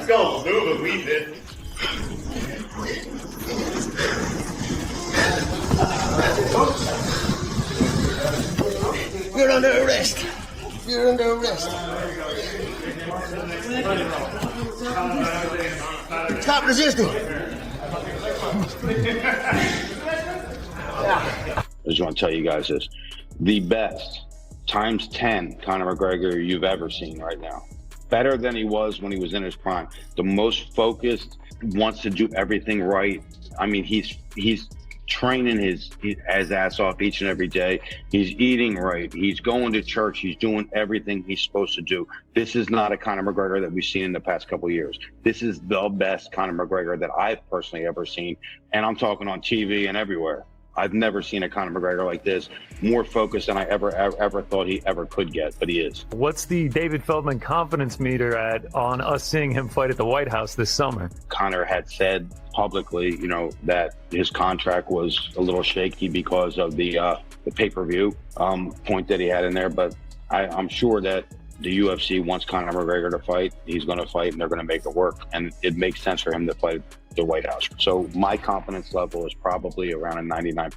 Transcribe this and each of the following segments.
Let's go. Move it, weave it. You're under arrest. You're under arrest. Stop resisting. I just want to tell you guys this. The best, times 10, Conor McGregor you've ever seen right now. Better than he was when he was in his prime. The most focused, wants to do everything right. I mean, he's training his ass off each and every day. He's eating right. He's going to church. He's doing everything he's supposed to do. This is not a Conor McGregor that we've seen in the past couple of years. This is the best Conor McGregor that I've personally ever seen. And I'm talking on TV and everywhere. I've never seen a Conor McGregor like this, more focused than I ever thought he ever could get, but he is. What's the David Feldman confidence meter at on us seeing him fight at the White House this summer? Conor had said publicly, that his contract was a little shaky because of the pay-per-view point that he had in there, but I'm sure that the UFC wants Conor McGregor to fight. He's going to fight, and they're going to make it work, and it makes sense for him to fight the White House. So my confidence level is probably around a 99%.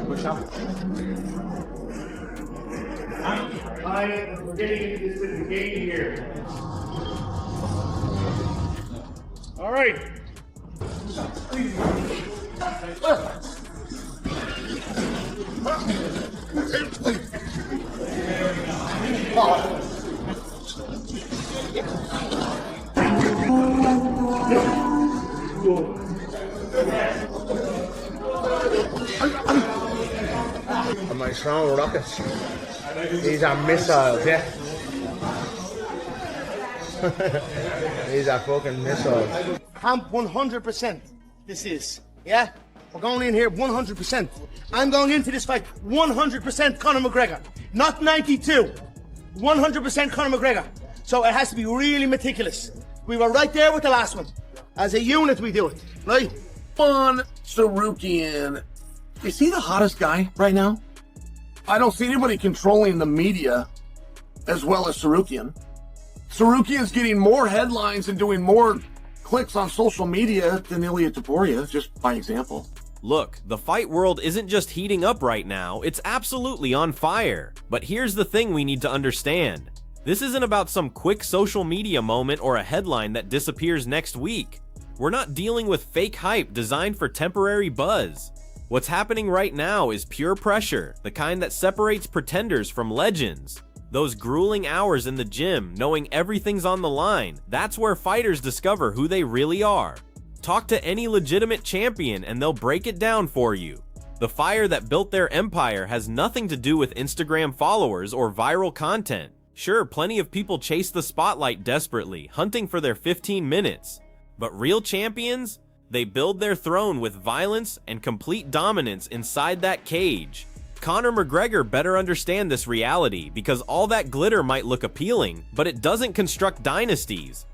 Push up. We're getting into this with the game here. All right. My strong rockets. These are missiles, yeah. These are fucking missiles. I'm 100%. This is, yeah? We're going in here 100%. I'm going into this fight 100% Conor McGregor. Not 92. 100% Conor McGregor. So it has to be really meticulous. We were right there with the last one. As a unit, we do it, right? Arman Tsarukyan. Is he the hottest guy right now? I don't see anybody controlling the media as well as Tsarukyan. Tsarukyan's getting more headlines and doing more clicks on social media than Ilia Topuria, just by example. Look, the fight world isn't just heating up right now, it's absolutely on fire. But here's the thing we need to understand. This isn't about some quick social media moment or a headline that disappears next week. We're not dealing with fake hype designed for temporary buzz. What's happening right now is pure pressure, the kind that separates pretenders from legends. Those grueling hours in the gym, knowing everything's on the line, that's where fighters discover who they really are. Talk to any legitimate champion and they'll break it down for you. The fire that built their empire has nothing to do with Instagram followers or viral content. Sure, plenty of people chase the spotlight desperately, hunting for their 15 minutes. But real champions? They build their throne with violence and complete dominance inside that cage. Conor McGregor better understand this reality because all that glitter might look appealing, but it doesn't construct dynasties.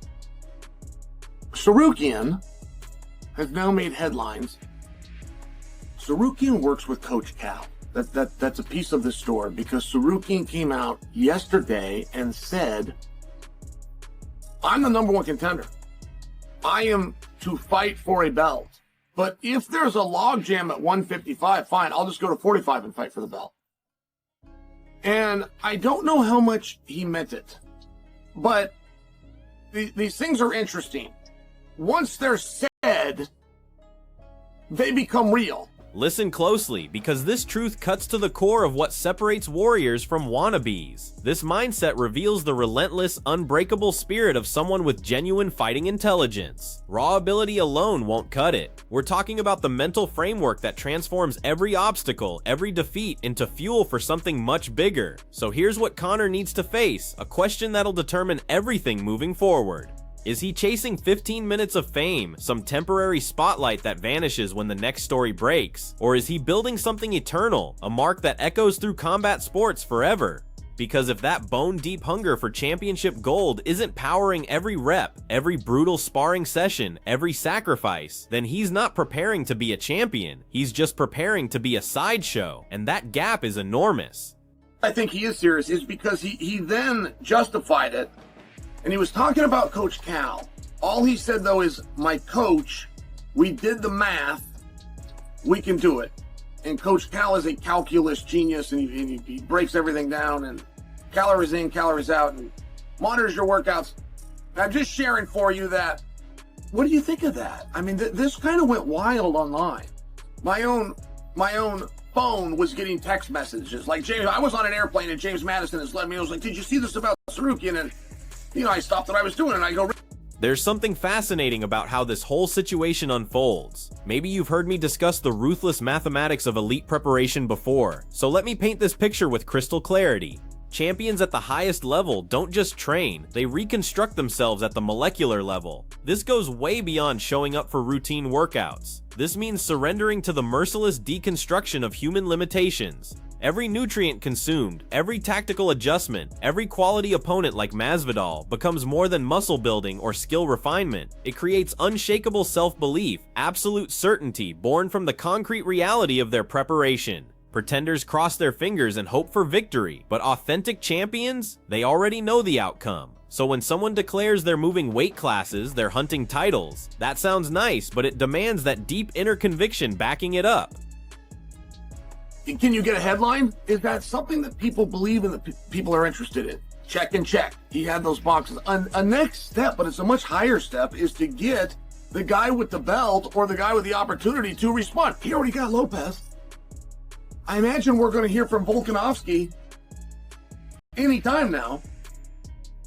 Tsarukyan has now made headlines. Tsarukyan works with Coach Cal. That's a piece of the story because Tsarukyan came out yesterday and said, I'm the #1 contender. I am to fight for a belt. But if there's a logjam at 155, fine, I'll just go to 45 and fight for the belt. And I don't know how much he meant it. But these things are interesting. Once they're said, they become real. Listen closely, because this truth cuts to the core of what separates warriors from wannabes. This mindset reveals the relentless, unbreakable spirit of someone with genuine fighting intelligence. Raw ability alone won't cut it. We're talking about the mental framework that transforms every obstacle, every defeat into fuel for something much bigger. So here's what Conor needs to face, a question that'll determine everything moving forward. Is he chasing 15 minutes of fame, some temporary spotlight that vanishes when the next story breaks? Or is he building something eternal, a mark that echoes through combat sports forever? Because if that bone-deep hunger for championship gold isn't powering every rep, every brutal sparring session, every sacrifice, then he's not preparing to be a champion, he's just preparing to be a sideshow, and that gap is enormous. I think he is serious is because he then justified it, and he was talking about Coach Cal. All he said, though, is, my coach, we did the math, we can do it. And Coach Cal is a calculus genius, and he breaks everything down, and calories in, calories out, and monitors your workouts. I'm just sharing for you that. What do you think of that? I mean, this kind of went wild online. My own phone was getting text messages. Like, James, I was on an airplane, and James Madison has let me. I was like, did you see this about Tsarukyan? And, I stopped what I was doing, and I go. There's something fascinating about how this whole situation unfolds. Maybe you've heard me discuss the ruthless mathematics of elite preparation before, so let me paint this picture with crystal clarity. Champions at the highest level don't just train, they reconstruct themselves at the molecular level. This goes way beyond showing up for routine workouts. This means surrendering to the merciless deconstruction of human limitations. Every nutrient consumed, every tactical adjustment, every quality opponent like Masvidal becomes more than muscle building or skill refinement. It creates unshakable self-belief, absolute certainty born from the concrete reality of their preparation. Pretenders cross their fingers and hope for victory, but authentic champions, they already know the outcome. So when someone declares they're moving weight classes, they're hunting titles, that sounds nice, but it demands that deep inner conviction backing it up. Can you get a headline? Is that something that people believe and that people are interested in? Check and check. He had those boxes. A next step, but it's a much higher step, is to get the guy with the belt or the guy with the opportunity to respond. He already got Lopez. I imagine we're going to hear from Volkanovski anytime now.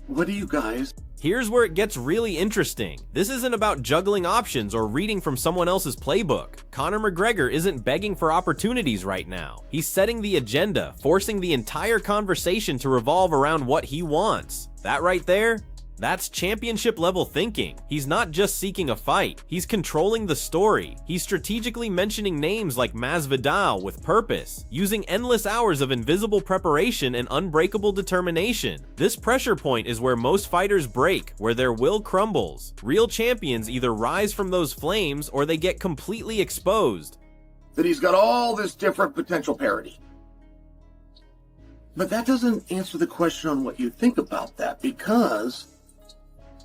What do you guys? Here's where it gets really interesting. This isn't about juggling options or reading from someone else's playbook. Conor McGregor isn't begging for opportunities right now. He's setting the agenda, forcing the entire conversation to revolve around what he wants. That right there? That's championship level thinking. He's not just seeking a fight, he's controlling the story. He's strategically mentioning names like Masvidal with purpose, using endless hours of invisible preparation and unbreakable determination. This pressure point is where most fighters break, where their will crumbles. Real champions either rise from those flames or they get completely exposed. That he's got all this different potential parity. But that doesn't answer the question on what you think about that, because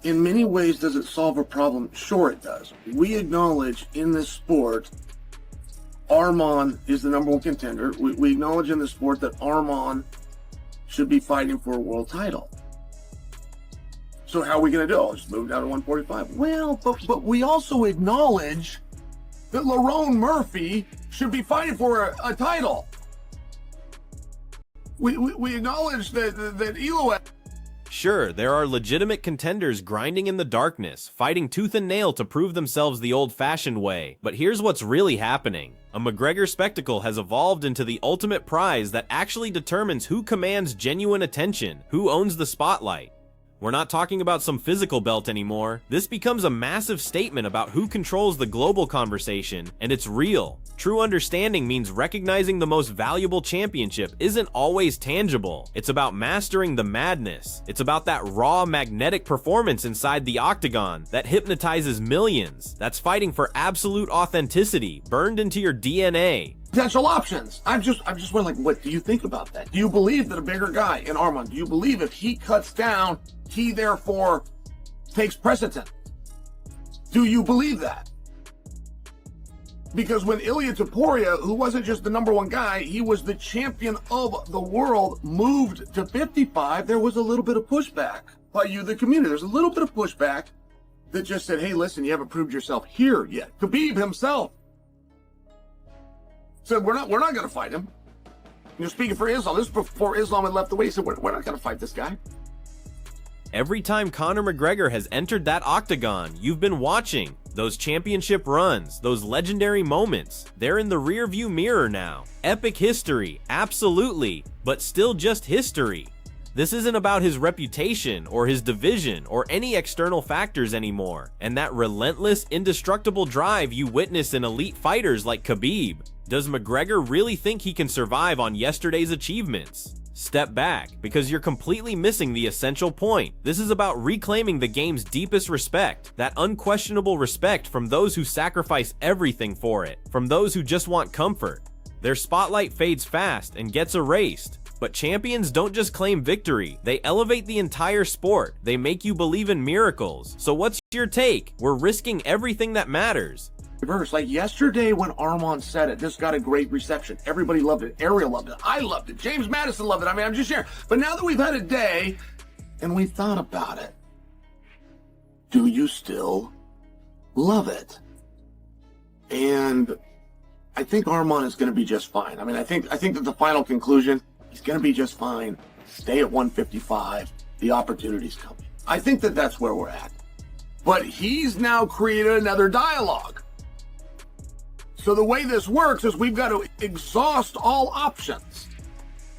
in many ways, does it solve a problem? Sure it does. We acknowledge in this sport, Arman is the number one contender. We acknowledge in this sport that Arman should be fighting for a world title. So how are we going to do it? I'll just move down to 145. Well, but we also acknowledge that Lerone Murphy should be fighting for a title. We acknowledge that Elo. Sure, there are legitimate contenders grinding in the darkness, fighting tooth and nail to prove themselves the old-fashioned way. But here's what's really happening. A McGregor spectacle has evolved into the ultimate prize that actually determines who commands genuine attention, who owns the spotlight. We're not talking about some physical belt anymore. This becomes a massive statement about who controls the global conversation, and it's real. True understanding means recognizing the most valuable championship isn't always tangible. It's about mastering the madness. It's about that raw, magnetic performance inside the octagon that hypnotizes millions. That's fighting for absolute authenticity, burned into your DNA. Potential options. I'm just wondering, like, what do you think about that? Do you believe that a bigger guy in Arman, do you believe if he cuts down, he therefore takes precedent? Do you believe that? Because when Ilia Topuria, who wasn't just the number one guy, he was the champion of the world, moved to 55, there was a little bit of pushback by you, the community. There's a little bit of pushback that just said, hey, listen, you haven't proved yourself here yet. Khabib himself said, we're not going to fight him. Speaking for Islam, this is before Islam had left the way. He said, we're not going to fight this guy. Every time Conor McGregor has entered that octagon, you've been watching. Those championship runs, those legendary moments, they're in the rearview mirror now. Epic history, absolutely, but still just history. This isn't about his reputation or his division or any external factors anymore. And that relentless, indestructible drive you witness in elite fighters like Khabib. Does McGregor really think he can survive on yesterday's achievements? Step back, because you're completely missing the essential point. This is about reclaiming the game's deepest respect, that unquestionable respect from those who sacrifice everything for it, from those who just want comfort. Their spotlight fades fast and gets erased. But champions don't just claim victory, they elevate the entire sport. They make you believe in miracles. So what's your take? We're risking everything that matters. Like yesterday when Arman said it, this got a great reception. Everybody loved it. Ariel loved it. I loved it. James Madison loved it. I mean, I'm just sharing. But now that we've had a day and we thought about it, do you still love it? And I think Arman is going to be just fine. I mean, I think that the final conclusion, he's going to be just fine. Stay at 155. The opportunity's coming. I think that that's where we're at. But he's now created another dialogue. So the way this works is we've got to exhaust all options.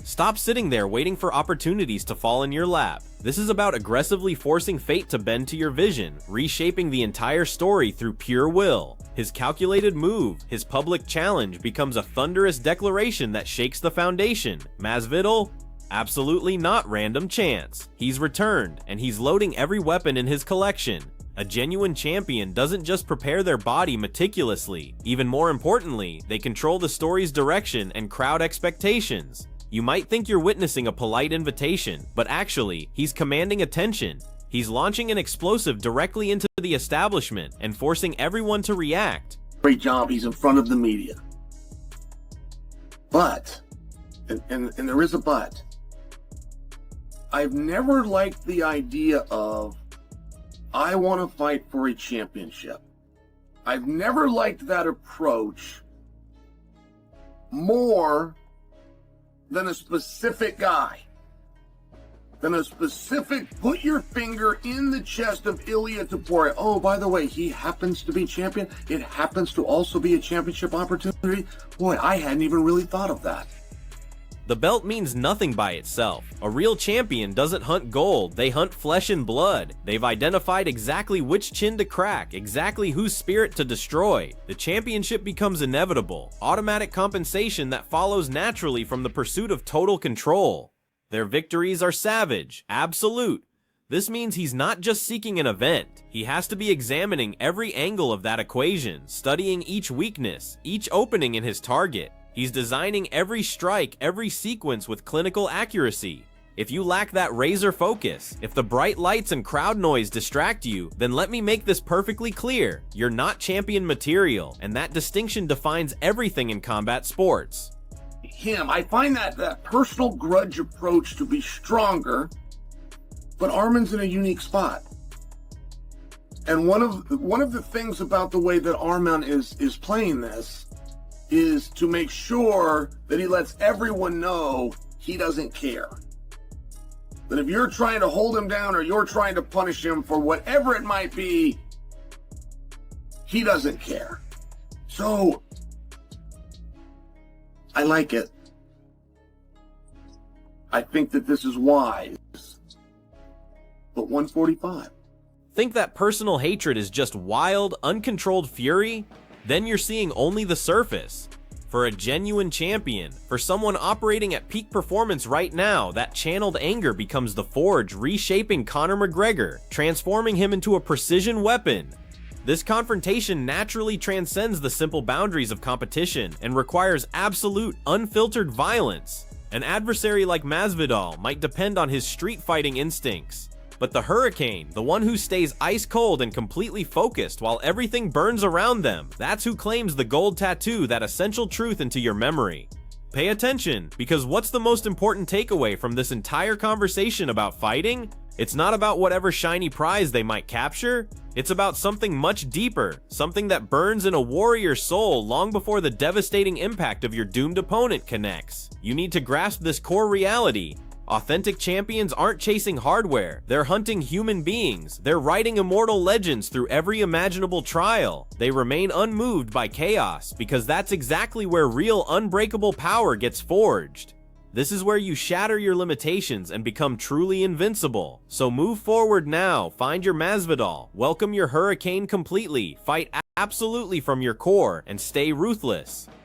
Stop sitting there waiting for opportunities to fall in your lap. This is about aggressively forcing fate to bend to your vision, reshaping the entire story through pure will. His calculated move, his public challenge, becomes a thunderous declaration that shakes the foundation. Masvidal? Absolutely not random chance. He's returned, and he's loading every weapon in his collection. A genuine champion doesn't just prepare their body meticulously. Even more importantly, they control the story's direction and crowd expectations. You might think you're witnessing a polite invitation, but actually, he's commanding attention. He's launching an explosive directly into the establishment and forcing everyone to react. Great job, he's in front of the media. But, and there is a but, I've never liked the idea of, I want to fight for a championship. I've never liked that approach more than a specific guy. Than a specific, put your finger in the chest of Ilia Topuria. Oh, by the way, he happens to be champion. It happens to also be a championship opportunity. Boy, I hadn't even really thought of that. The belt means nothing by itself. A real champion doesn't hunt gold, they hunt flesh and blood. They've identified exactly which chin to crack, exactly whose spirit to destroy. The championship becomes inevitable, automatic compensation that follows naturally from the pursuit of total control. Their victories are savage, absolute. This means he's not just seeking an event. He has to be examining every angle of that equation, studying each weakness, each opening in his target. He's designing every strike, every sequence with clinical accuracy. If you lack that razor focus, if the bright lights and crowd noise distract you, then let me make this perfectly clear. You're not champion material, and that distinction defines everything in combat sports. I find that personal grudge approach to be stronger, but Arman's in a unique spot. And one of the things about the way that Arman is playing this is to make sure that he lets everyone know he doesn't care. That if you're trying to hold him down or you're trying to punish him for whatever it might be, he doesn't care. So, I like it. I think that this is wise. But 145. Think that personal hatred is just wild, uncontrolled fury? Then you're seeing only the surface. For a genuine champion, for someone operating at peak performance right now, that channeled anger becomes the forge reshaping Conor McGregor, transforming him into a precision weapon. This confrontation naturally transcends the simple boundaries of competition and requires absolute, unfiltered violence. An adversary like Masvidal might depend on his street fighting instincts. But the Hurricane, the one who stays ice cold and completely focused while everything burns around them, that's who claims the gold tattoo, that essential truth into your memory. Pay attention, because what's the most important takeaway from this entire conversation about fighting? It's not about whatever shiny prize they might capture. It's about something much deeper, something that burns in a warrior's soul long before the devastating impact of your doomed opponent connects. You need to grasp this core reality. Authentic champions aren't chasing hardware, they're hunting human beings. They're writing immortal legends through every imaginable trial. They remain unmoved by chaos, because that's exactly where real unbreakable power gets forged. This is where you shatter your limitations and become truly invincible. So move forward now, find your Masvidal, welcome your Hurricane completely, fight absolutely from your core, and stay ruthless.